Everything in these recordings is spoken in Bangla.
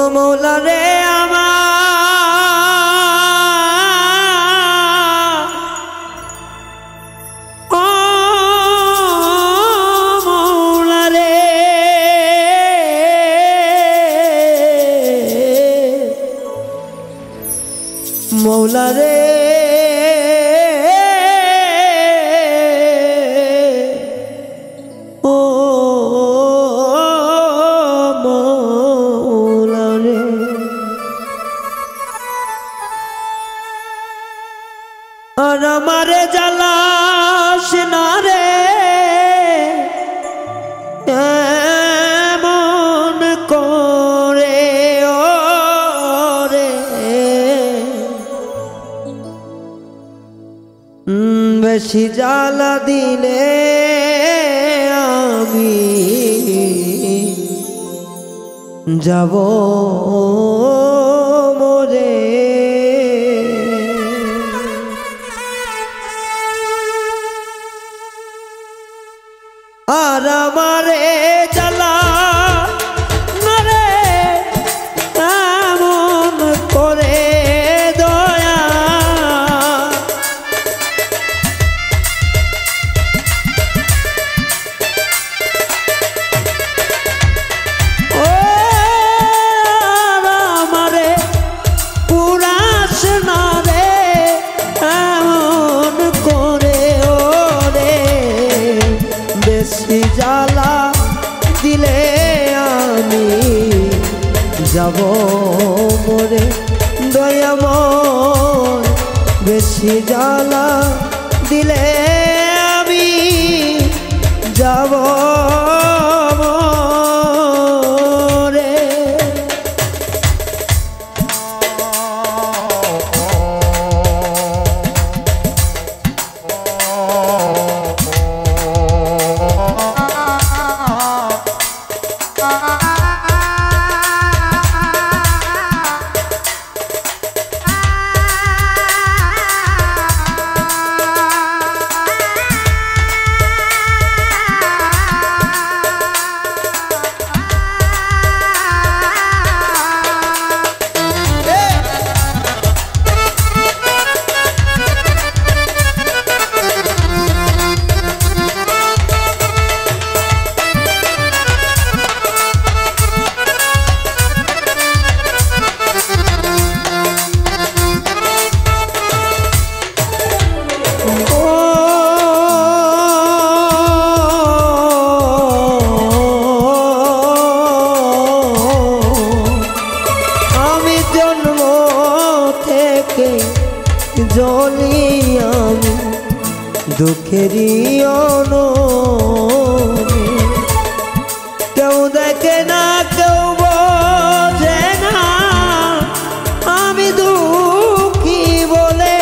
গো মৌলা রে আমার ও মৌলা রে মৌলা রে ও মৌলা রে আর আমারে জ্বালাস না রে এমন করে ও রে বেশি জ্বালা দিলে আমি যাব মরে আর আমারে জ্বালা না রে এমন করে দয়া ও আমারে পুরাস না রে এমন করে ও রে বেশি জ্বালা দিলে আমি যাব মরে দয়াময় বেশি জ্বালা দিলে আমি যাব মরে জলি আমি দুঃখেরই অনলে কেউ দেখে না কেউ বোঝে না আমি দুঃখী বলে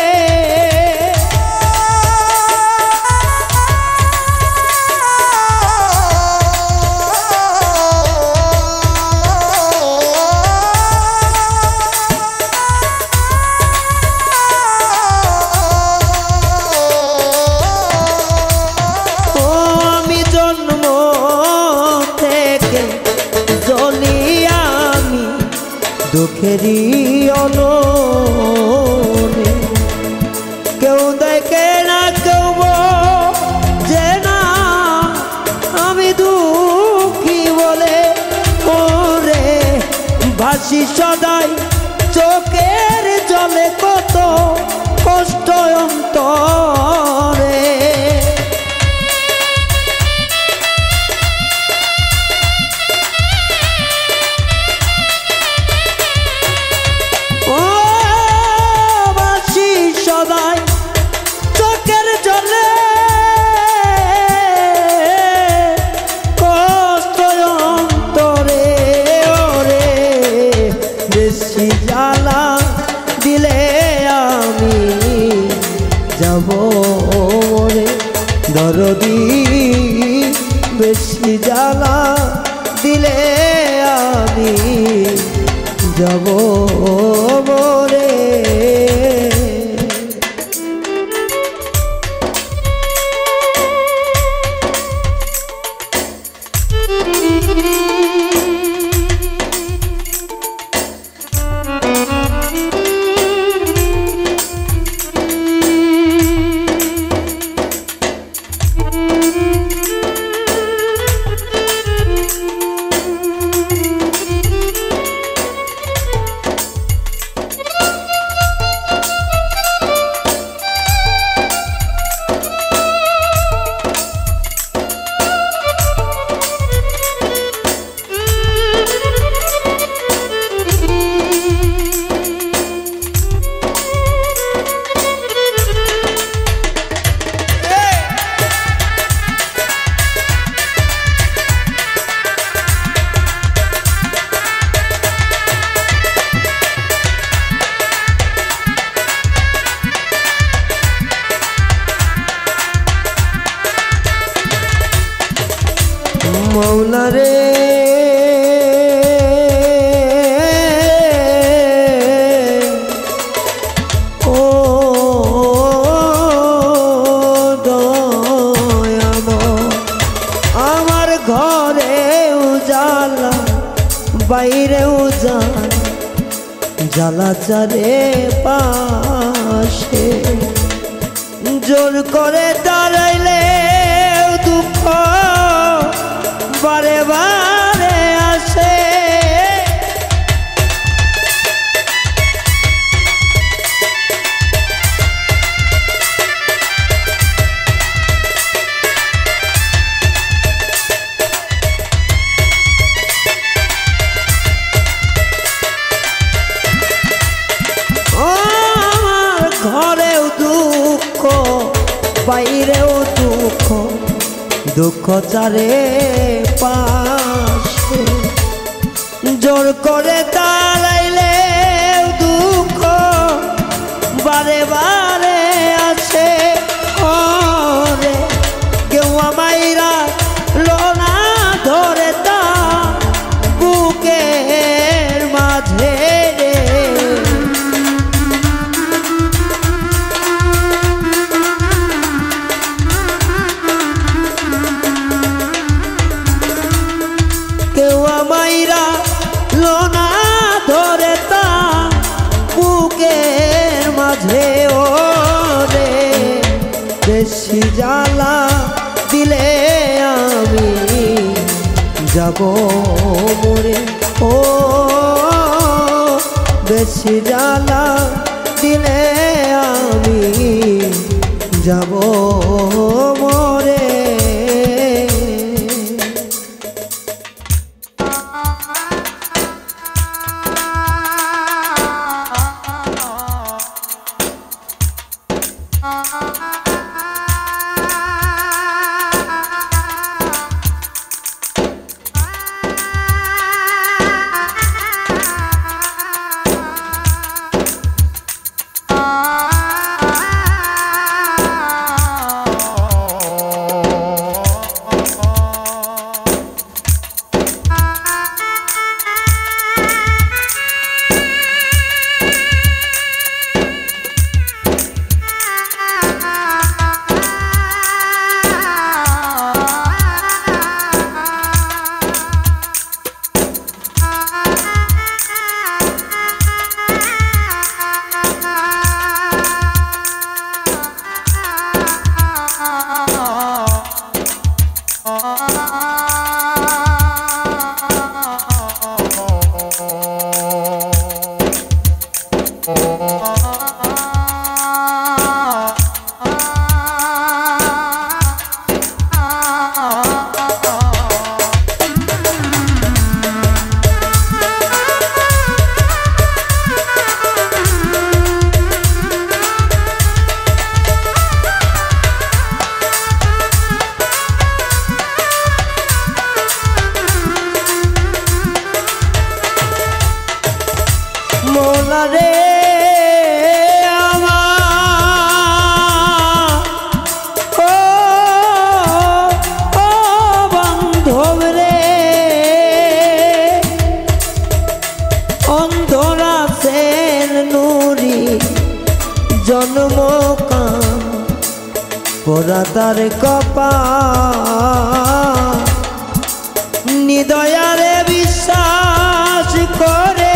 দুঃখেরই অনলে কেউ দেখে না কেউ বোঝে না আমি দুঃখী বলে ওরে ভাসি সদাই চোখের জলে কত কষ্ট অন্তরে চোখের জলে কষ্ট অন্তরে ওরে বেশি জ্বালা দিলে আমি যাব রে দরদি বেশি জ্বালা দিলে আমি যাব মরে বাইরেও যান জ্বালা চারে পাশে জোর করে দাঁড়াইলে দুঃখ বারে বারে আসে ঘরেও দুঃখ বাইরেও দুঃখ দুঃখ চারে পাশে জোর করে দাঁড়াইলে দুঃখ বারে বারে আসে ওরে কেউ আমাইরা লোনা ধরে তা বুকের মাঝে মাইরা লোনা ধরে তা বুকের মাঝে ওরে বেশি জ্বালা দিলে আমি যাব মরে ও বেশি জ্বালা দিলে আমি যাব মরে মোলা রে বান্ধব রে অন্ধরা সেন নুরি জন্ম কান পোড়া তার কপা নিদয়ারে বিশ্বাস করে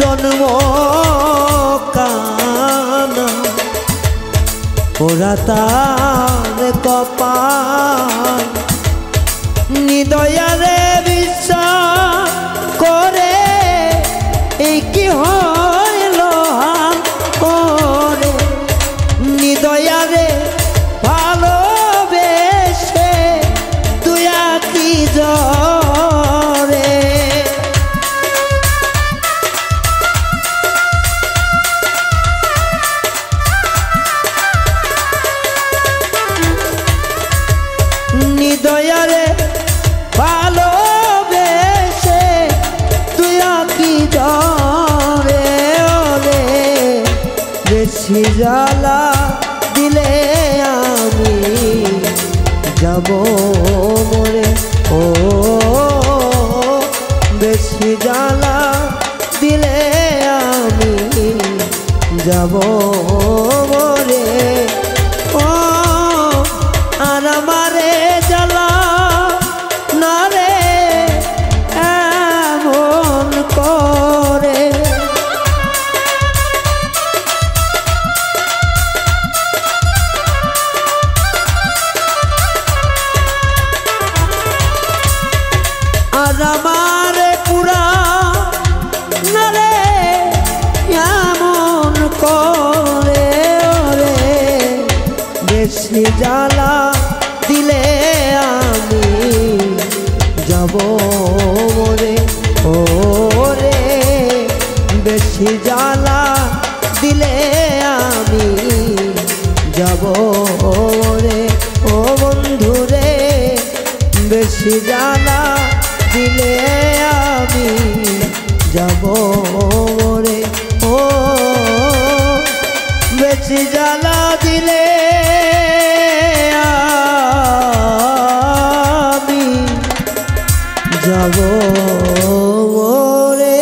জন্ম কানা ওরা তার কপাল নিদয়ারে বিশ্বাস করে এই কি হইল ওরে নিদয়ারে ভালোবেসে তুই কি জরে নিদয়ারে ভালো বেশি জ্বালা দিলে আমি যাব মরে। ও বেশি জ্বালা দিলে আমি যাব মরে। ও আর আমারে জ্বালা না রে এমন করে। আর আমারে পুরা না রে এমন করে। ওরে বেশি জ্বালা দিলে আমি যাব মরে। ওরে বেশি জ্বালা দিলে আমি যাব মরে। ও বন্ধু রে বেশি জ্বালা দিলে আমি যাব মরে। ও বেশি জ্বালা দিলে আমি যাব মরে।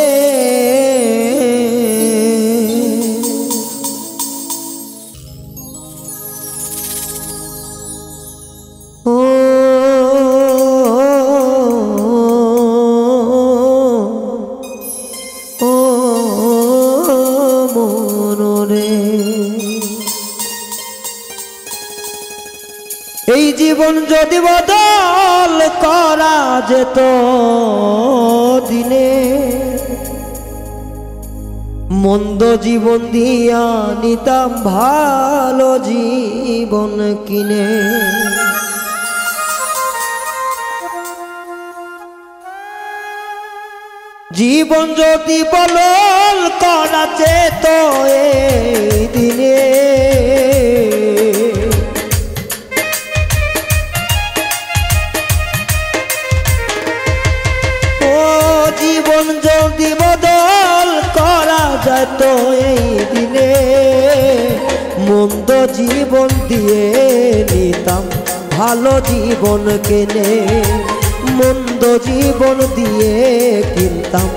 এই জীবন যদি বদল করা যেত দিনে, মন্দ জীবন দিয়া নিতাম ভালো জীবন কিনে। জীবন যদি বদল করা যেত এই দিনে, জীবন যদি বদল করা যেত এই দিনে, মন্দ জীবন দিয়ে নিতাম ভালো জীবন কেনে। মন্দ জীবন দিয়ে কিনতাম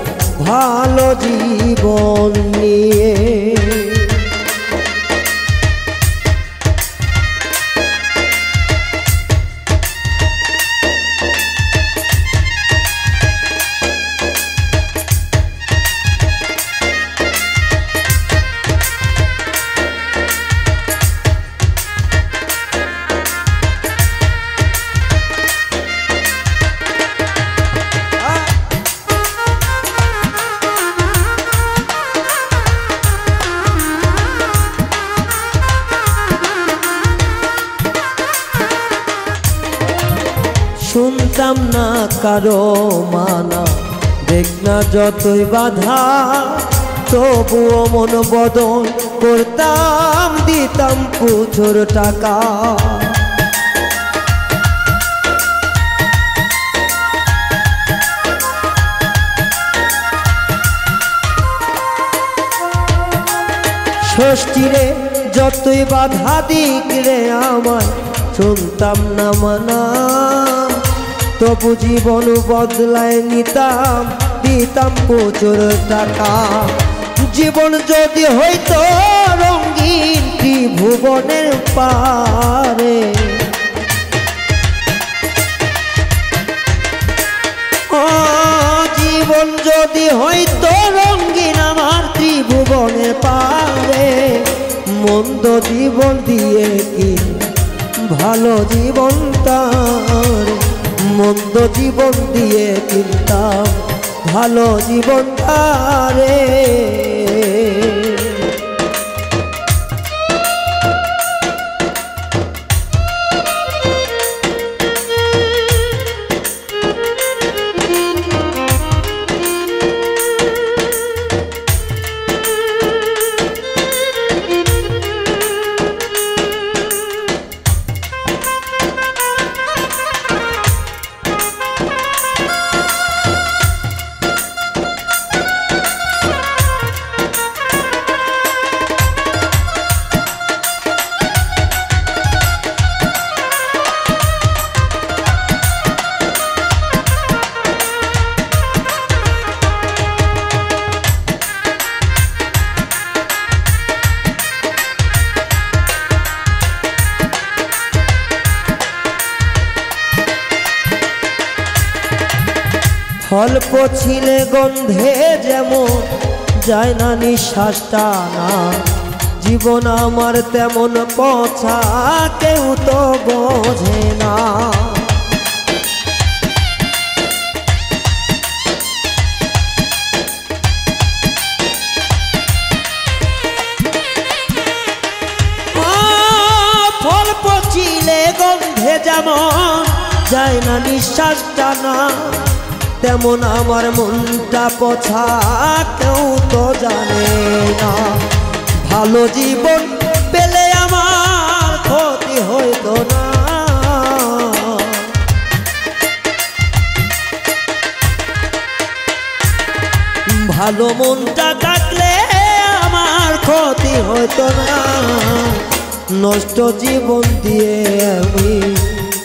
ভালো জীবন নিয়ে। শুনতাম না কারো মানা, দেখ না যতই বাধা, তবুও মন বদল করতাম, দিতাম প্রচুর টাকা। ষষ্ঠীরে যতই বাধা দিক রে আমায় শুনতাম না মানা, তবু জীবন বদলায় নিতাম, দিতাম প্রচুর টাকা। জীবন যদি হইতো রঙিন ত্রিভুবনের পারে, ও জীবন যদি হইতো রঙিন আমার ত্রিভুবনের পারে, মন্দ জীবন দিয়ে কি ভালো জীবন তার, মন্দ জীবন দিয়ে কিনতাম ভালো জীবন তারে। অল্প ছিলে গন্ধে যেমন যায় না নিঃশ্বাস টানা, জীবন আমার তেমন পচা কেউ তো বোঝে না। ফল পচিলে গন্ধে যেমন যায় না নিঃশ্বাস টানা, তেমন আমার মনটা পছা কেউ তো জানে না। ভালো জীবন পেলে আমার ক্ষতি হইতো না, ভালো মনটা থাকলে আমার ক্ষতি হইতো না। নষ্ট জীবন দিয়ে আমি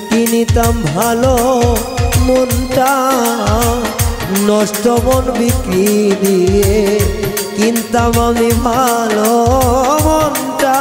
কিনিতাম ভালো মনটা, নষ্ট মন বিক্রি দিয়ে কিনতাম আমি ভালো মনটা।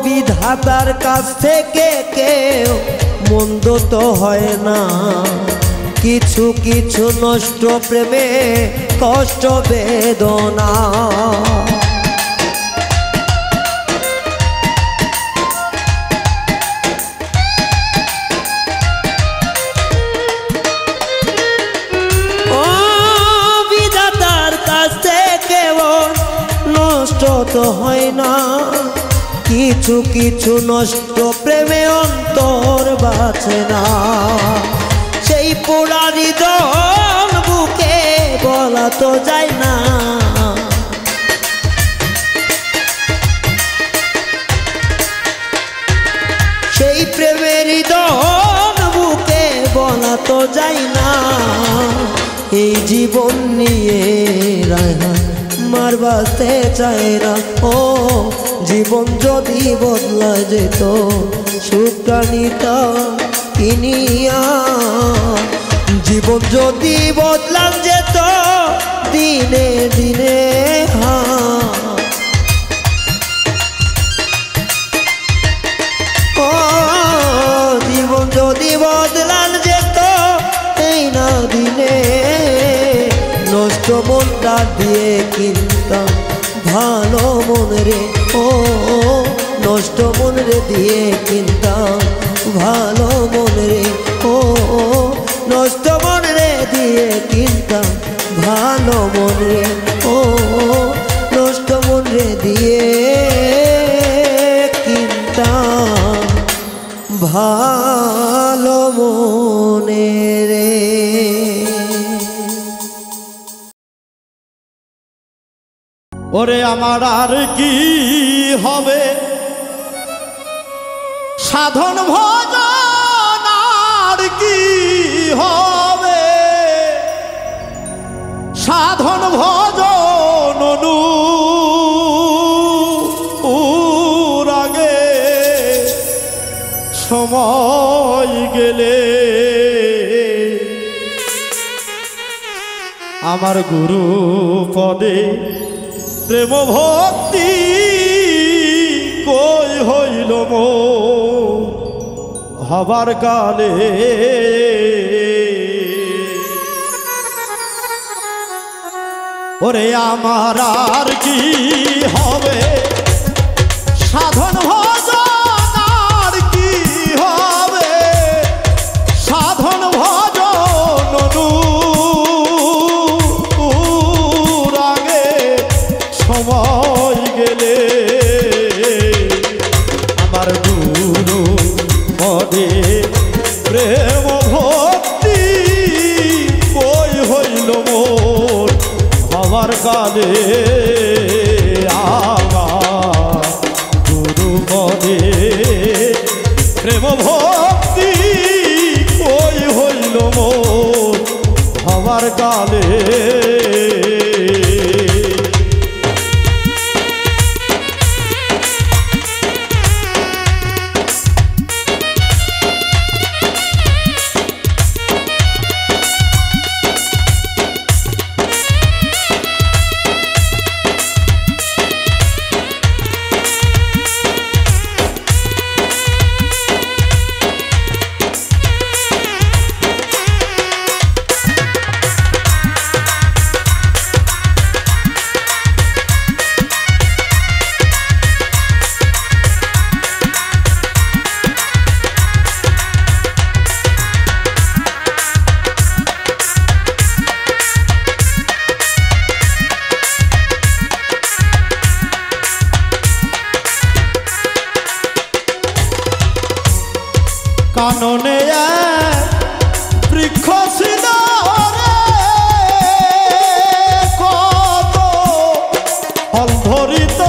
বিধাতার কাছ থেকে কেউ মন্দ তো হয় না, কিছু কিছু নষ্ট প্রেমে কষ্ট বেদনা। ও বিধাতার কাছ থেকে নষ্ট তো হয় না, কিছু কিছু নষ্ট প্রেমে অন্তর বাঁচে না। সেই পোড়া হৃদয় বুকে বলা তো যায় না, সেই প্রেমের হৃদয় বুকে বলা তো যায় না। এই জীবন নিয়ে মার বাঁচতে চায় না। ও জীবন যদি বদলা যেত সুখটা নিতাম কিনিয়া, জীবন যদি বদলা যেত দিনে দিনে ও জীবন যদি বদলা যেত এই না দিনে, নষ্ট মনটা দিয়ে কিনতাম ভালো মন রে। ও নষ্ট মন রে দিয়ে কিনতাম ভালো মন রে। ও নষ্ট মন রে দিয়ে কিনতাম ভালো মন রে। ও নষ্ট মন রে দিয়ে কিনতাম ভালো মনে রে। ওরে আমার আর কি হবে সাধন ভজন, আর কি হবে সাধন ভজন অনুরাগে, সময় গেলে আমার গুরু পদে প্রেম ভক্তি কই হইল মো হবার কালে। ওরে আমার আর কি হবে সাধন ভজন, আর কি হবে সাধন ভজন অনুরাগে, সময় গেলে কালে কাননে বৃক্ষ ছিল কত ফল ধরিত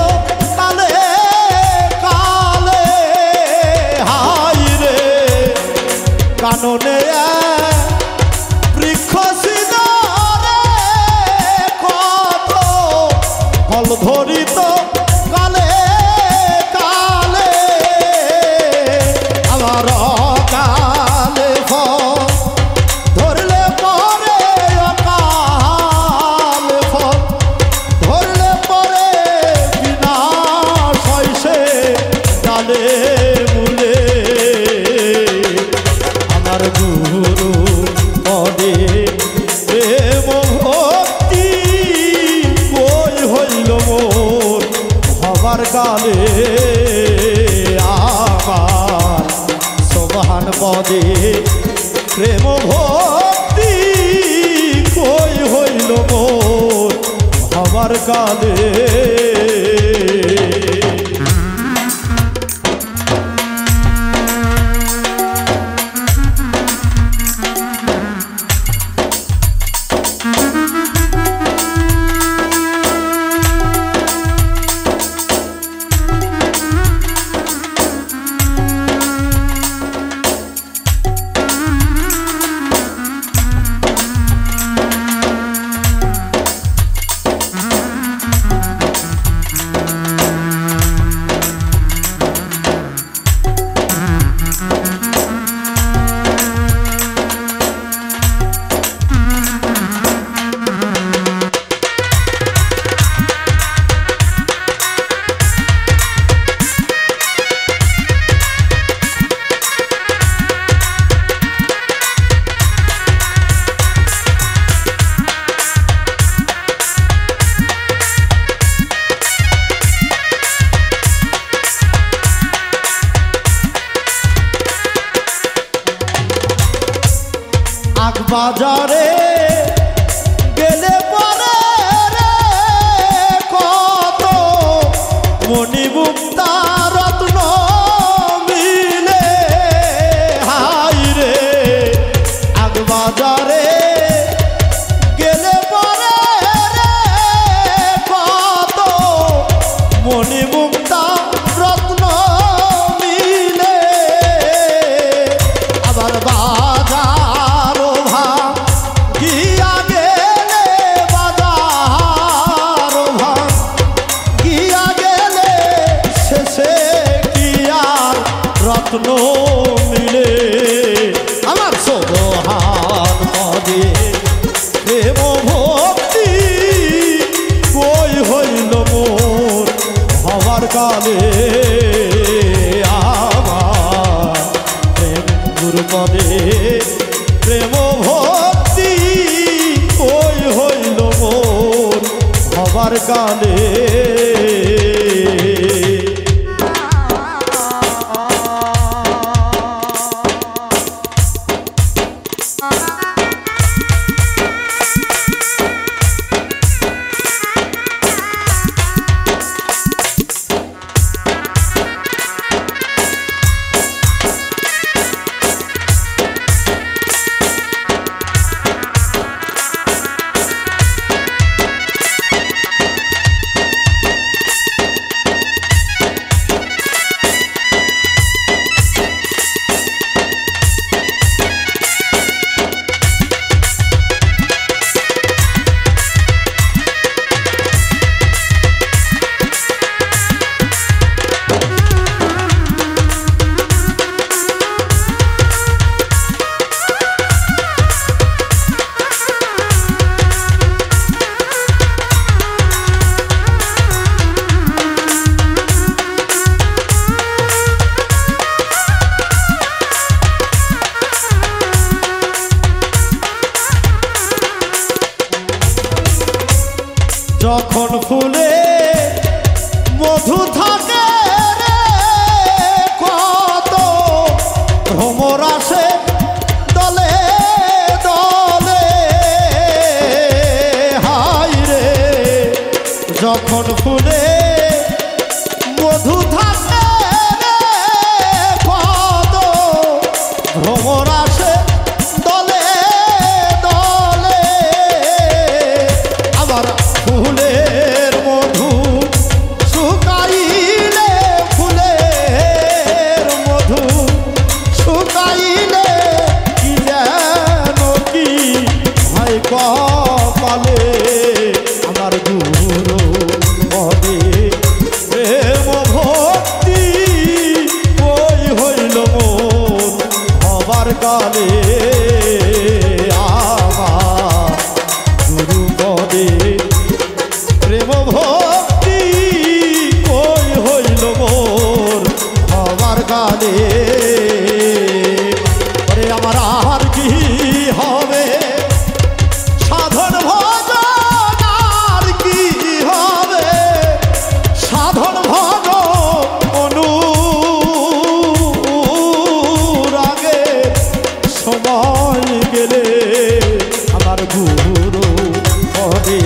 কালে কালে হাই রে কাননে বৃক্ষ ছিল কত ফল ধরিত কালে কালে আমার কালে আমার সোবান পদে প্রেম ভক্তি কই হইল মোর হবার কালে বাজারে গেলে পরে রে কত মণিমুক্তা রত্ন মিলে হাই রে আগ বাজারে গেলে পরে রে কত মণিমুক্তা রত্ন মিলে আবার বাজার রত্ন মিলে আমার সোহান পদে যখন ফুলে মধু থাকে রে কত ভ্রমর আসে দলে দলে হাই রে যখন ফুলে মধু থাকে রে কত ভ্রমর আসে দলে দলে আবার ফুলের মধু শুকাইলে ফুলের মধু শুকাইলে কি যেন কি ভাই কপালে আমার গুরু পদে প্রেম ভক্তি ওই হইল মোর হবার কালে আমার গুরু পদে প্রেম ভক্তি ওই হইল মোর হবার কালে ওরে আমার আর কি হবে সাধন ভজন আর কি হবে সাধন ভজন অনুরাগে সময় গেলে আমার গুরু পদে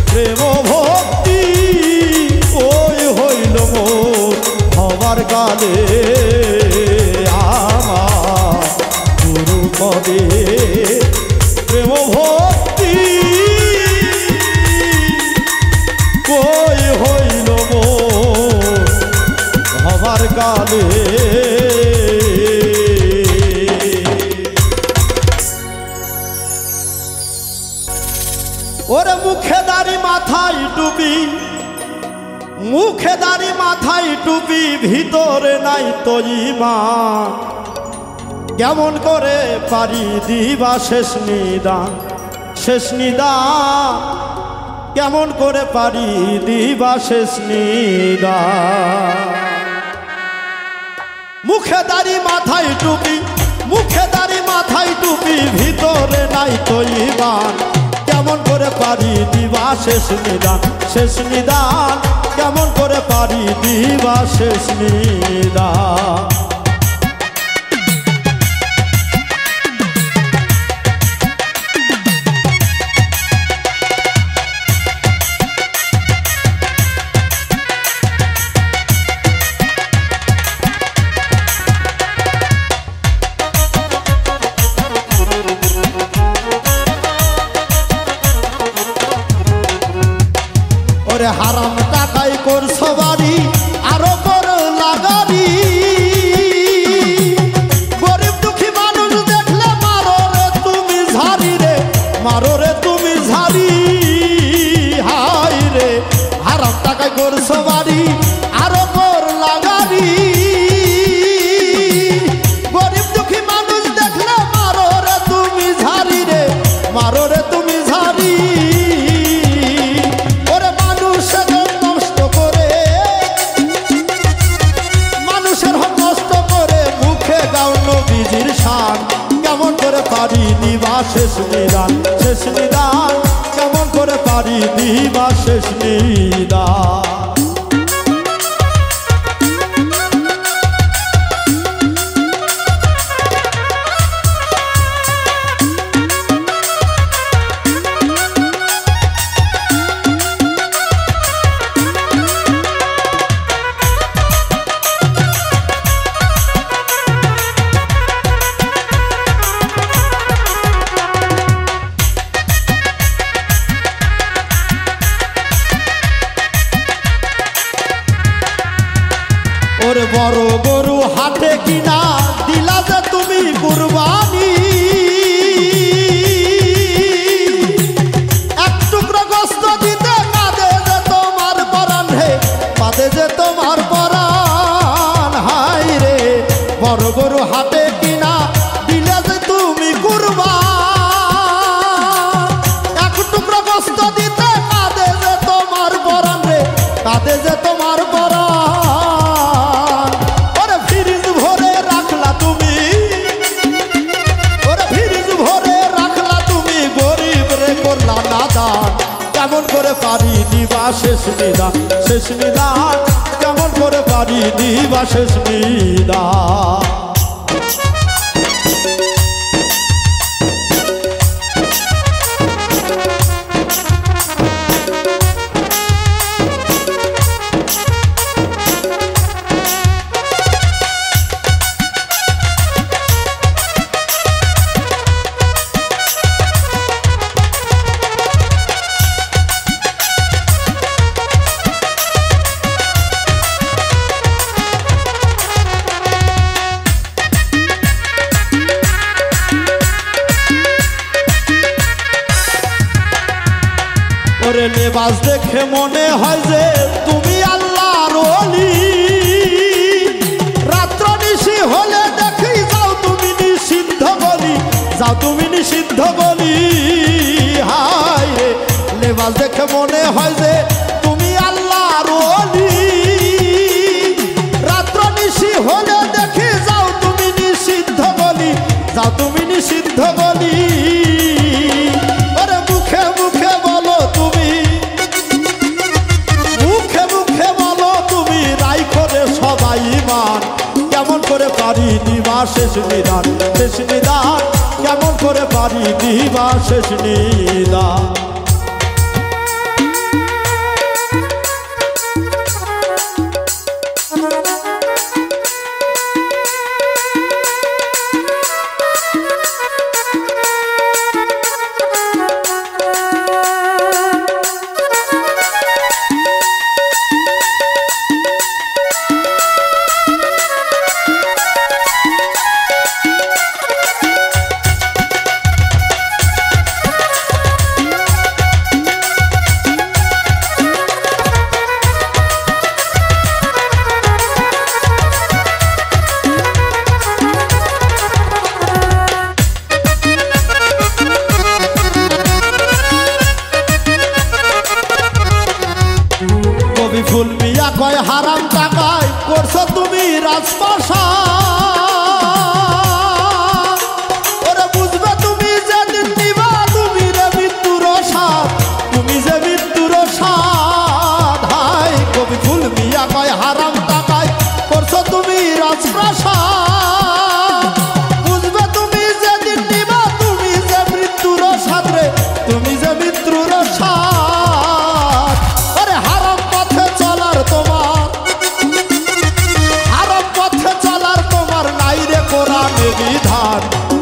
প্রেম ভক্তি ওই হইল মোর হবার কালে আমার গুরু পদে প্রেম ভক্তি ওই হইল মোর হবার কালে ওরে মুখে দাড়ি মাথায় টুপি মুখে দাড়ি মাথায় টুপি ভিতরে নাই তো ঈমান কেমন করে পারি দিবা শেষ নিদান কেমন করে পারি দিবা শেষ নিদান মুখে দাড়ি মাথায় টুপি মুখে দাড়ি মাথায় টুপি ভিতরে নাই তো ঈমান কেমন করে পারি দিবা শেষ নিদান কেমন করে পারি দিবা শেষ নিদান ওরে হারাম টাকাই করছো বাড়ি আরো কর লাগারি গরিব দুঃখী মানুষ দেখলে মারো রে তুমি ঝাড়ি রে মারো রে তুমি ঝাড়ি হাই রে হারাম টাকাই করছো বাড়ি আরো কর লাগারি গরিব দুঃখী মানুষ দেখলে মারো রে তুমি ঝাড়ি রে মারো রে তুমি ঝাড়ি কেমন করে পারি দিবা শেষ নিদান কেমন করে পারি দিবা শেষ নিদান ওরে বড় গরু হাটে কিনা দিলা যে তুমি কুরবানি এক টুকরো গোস্ত দিতে কাঁদে যে তোমার পরাণ হে কাঁদে যে তোমার পরাণ হাই রে বড় গরু হাটে কিনা দিলা যে তুমি কুরবান এক টুকরো গোস্ত দিতে কাঁদে যে তোমার পরাণ রে কাঁদে যে তোমার পরাণ কেমন করে পারি দিবা শেষ নিদান, শেষ নিদান কেমন করে পারি দিবা শেষ নিদান। ওরে লেবাস দেখে মনে হয় যে তুমি আল্লাহর ওলি, রাত্র নিশি হলে দেখি যাও তুমি নিষিদ্ধ গলি, যাও তুমি নিষিদ্ধ গলি। হায় রে লেবাস দেখে মনে হয় যে তুমি আল্লাহর ওলি, রাত্র নিশি হলে দেখি যাও তুমি নিষিদ্ধ গলি, যাও তুমি নিষিদ্ধ গলি। কেমন করে পারি দিবা শেষ নিদান, শেষ নিদান কেমন করে পারি দিবা শেষ নিদান। ফুল মিয়া কয় হারাম টাকায় করছো তুমি রাজপ্রাসাদ, ওরে বুঝবে তুমি যেদিন নিবা তুমি রে মৃত্যুর স্বাদ, তুমি যে মৃত্যুর স্বাদ। হাই কবি ফুল মিয়া কয় হারাম টাকায় করছো তুমি রাজপ্রাসাদ, বুঝবে তুমি যেদিন নিবা তুমি যে মৃত্যুর স্বাদ রে, তুমি যে মৃত্যুর স্বাদ।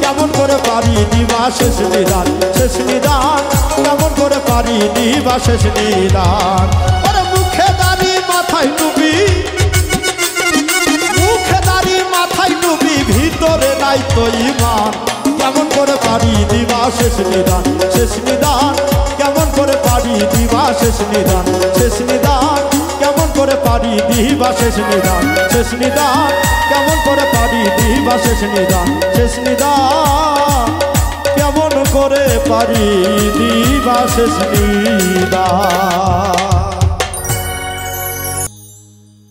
কেমন করে পারি দিবা শেষ নিদান, শেষ নিদান কেমন করে পারি দিবা শেষ নিদান। ওরে মুখে দাড়ি মাথায় টুপি, মুখে দাড়ি মাথায় টুপি ভিতরে নাই তো ঈমান, কেমন করে পারি দিবা শেষ নিদান, শেষ নিদান কেমন করে পারি দিবা শেষ নিদান, শেষ নিদান কেমন করে পারি দিবা শেষ নিদান, শেষ নিদান কেমন করে পারি দিবা শেষ নিদান, শেষ নিদান কেমন করে পারি দিবা শেষ নিদান।